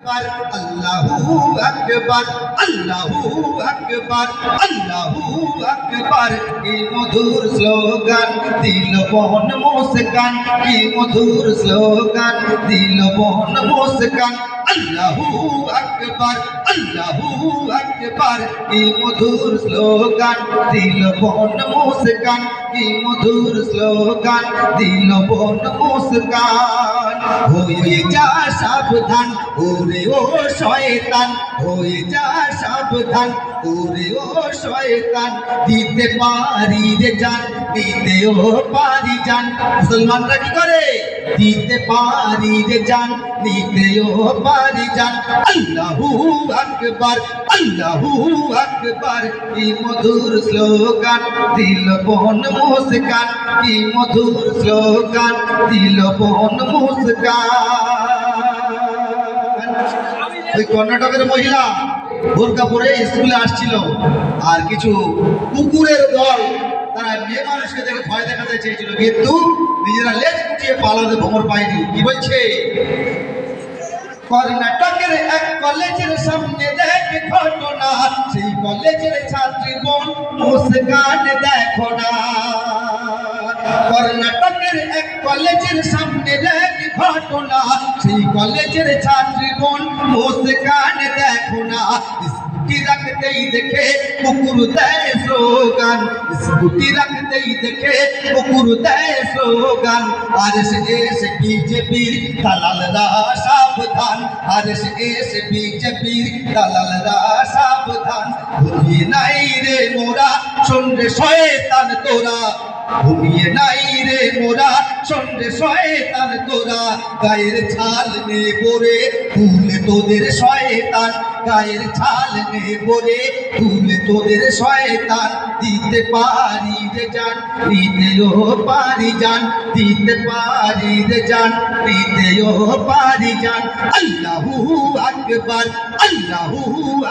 আল্লাহু আকবার, আল্লাহু আকবার, আল্লাহু আকবার। কি মধুর স্লোগান দিল বন মুস্কান, কি মধুর স্লোগান দিল বন মুস্কান। আল্লাহু আকবার, আল্লাহু আকবার। কি মধুর স্লোগান দিল বন মুস্কান, কি মধুর স্লোগান দিল বন মুস্কান। হয়ে যা সাবধান ওরে ও শয়তান, হয়ে যা সাবধান ওরে ও শয়তান। দিতে পারি রে জান, দিতেও পারি জান। মুসলমানরা কি করে? দিতে পারি রে জান, দিতেও পারি জান। আল্লাহু আকবার, আল্লাহু আকবার। কি মধুর স্লোগান দিল বন মুস্কান, কি মধুর স্লোগান দিল বন মুস্কান। ওই কর্ণাটকের মহিলা বোরকা পরে স্কুলে আসছিল, আর কিছু কুকুরের দল তারা মেয়ে মানুষকে দেখে ভয় দেখাতে চেয়েছিল, কিন্তু নিজেরা লেজ গুটিয়ে পালাতে ভ্রমর পায়নি। কি বলছে? কর্ণাটকের এক কলেজের সামনে দেখে ঘটনা, সেই কলেজের ছাত্রী বোন মুস্কান দেখো না। কর্ণাটকের এক কলেজের সামনে দেখে ঘটনা, সেই কলেজের ছাত্রী বোন মুস্কান দেখো না। স্কুটি রাখতেই দেখে কুকুর দেয় স্লোগান, স্কুটি রাখতেই দেখে কুকুর দেয় স্লোগান। আর এসে বিজেপির দালালরা সাবধান, আর এসে বিজেপির দালালরা সাবধান। ঘুমিয়ে নাই রে মোরা, শোন রে শয়তান তোরা, ঘুমিয়ে নাই রে মোরা, শোন রে শয়তান তোরা। গায়ের ছাল নে পরে তুলে তোদের শয়তান, গায়ের ছাল নে পরে তুলে তোদের শয়তান। দিতে পারি রে জান, দিতেও পারি জান, দিতে পারি রে জান, দিতেও পারি জান। আল্লাহু আকবার, আল্লাহু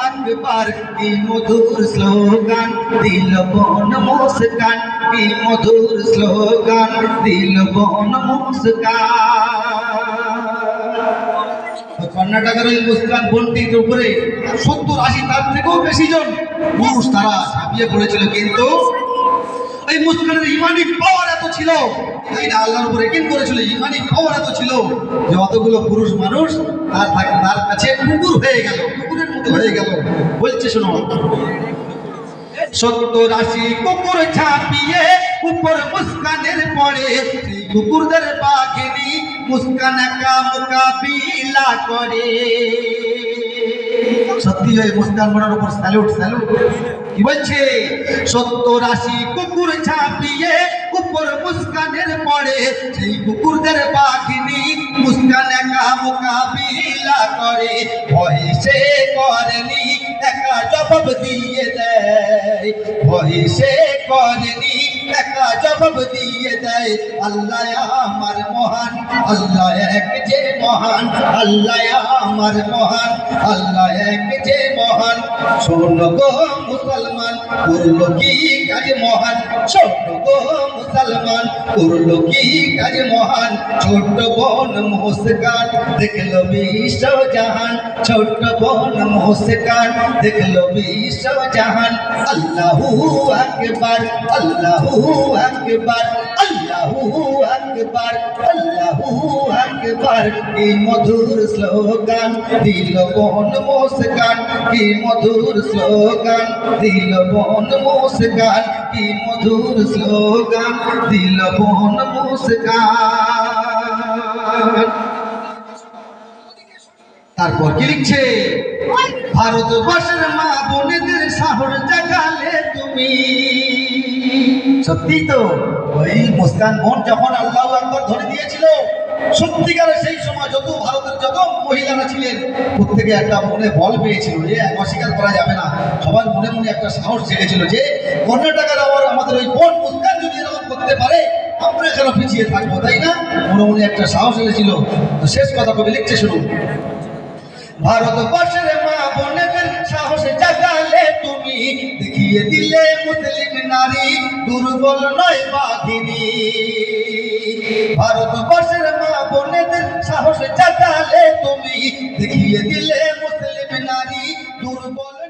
আকবার। কি মধুর স্লোগান দিল বন মুস্কান, কি মধুর স্লোগান দিল বন মুস্কান। কর্ণাটকের ওই মুস্কান বোনটির উপরে 70-80 তার থেকেও বেশি জন পুরুষ তারা ঝাঁপিয়ে পড়েছিল, কিন্তু এই মুস্কানের ইমানি পাওয়ার এত ছিল, তাই না আল্লাহর উপরে কিন করেছিল, ইমানি পাওয়ার এত ছিল যে অতগুলো পুরুষ মানুষ তার কাছে কুকুর হয়ে গেল, কুকুরের মতো হয়ে গেল। বলছে শোনো, 70-80 কুকুর ঝাঁপিয়ে উপর মুস্কানের পরে, সেই কুকুরদের বাঘিনী মুস্কান একা মোকাবিলা করে। সত্যি ওই মুস্কান বোনের উপর স্যালুট, স্যালুট। কি বলছে? 70-80 কুকুর ঝাঁপিয়ে উপর মুস্কানের পরে, সেই কুকুরদের বাঘিনী মুস্কান একা মোকাবিলা করে। ভয় সে করেনি, একা জবাব দিয়ে দেয়, ভয় সে করেনি, একা জবাব দিয়ে দেয়। আল্লাহ আমার মহান, আল্লাহ এক যে মহান, আল্লাহ আমার মহান, আল্লাহ এক যে মহান। শোন গো মুসলমান করলো কি কাজ মহান, শোন গো মুসলমান করলো কি কাজ মহান। ছোট্ট বোন মুস্কান দেখলো বিশ্ব জাহান, ছোট্ট বোন মুস্কান দেখলো বিশ্ব জাহান। আল্লাহু আকবার, আল্লাহু আকবার, আল্লাহু আকবার, আল্লাহু আকবার। কি মধুর স্লোগান দিল বন মুস্কান, কি মধুর স্লোগান দিল বন মুস্কান, কি মধুর স্লোগান দিল বন মুস্কান। তারপর কি লিখছে? ভারতবর্ষের মা বোনেদের সাহস জাগালে তুমি। সত্যি তো, ওই মুস্কান বোন যখন আল্লাহু আকবার ধরে দিয়েছিল, সত্যিকারে সেই সময় যত ভারতের যত মহিলারা ছিলেন প্রত্যেকে একটা মনে বল পেয়েছিল, যে অস্বীকার করা যাবে না। সবার মনে মনে একটা সাহস জেগেছিল যে কর্ণাটকের আমাদের ওই বোন মুস্কান যদি এরকম করতে পারে, আমরা কেন পিছিয়ে থাকবো, তাই না? মনে মনে একটা সাহস এসেছিল। তো শেষ কথা কবি লিখছে, শুনুন। ভারতবর্ষের মা বোনেদের সাহস জাগালে তুমি, দেখিয়ে দিলে মুসলিম নারী দুর্বল নয় বাঘিনী। ভারতবর্ষের মা বোনেদের সাহস জাগালে তুমি দেখিয়ে দিলে মুসলিম নারী দুর্বল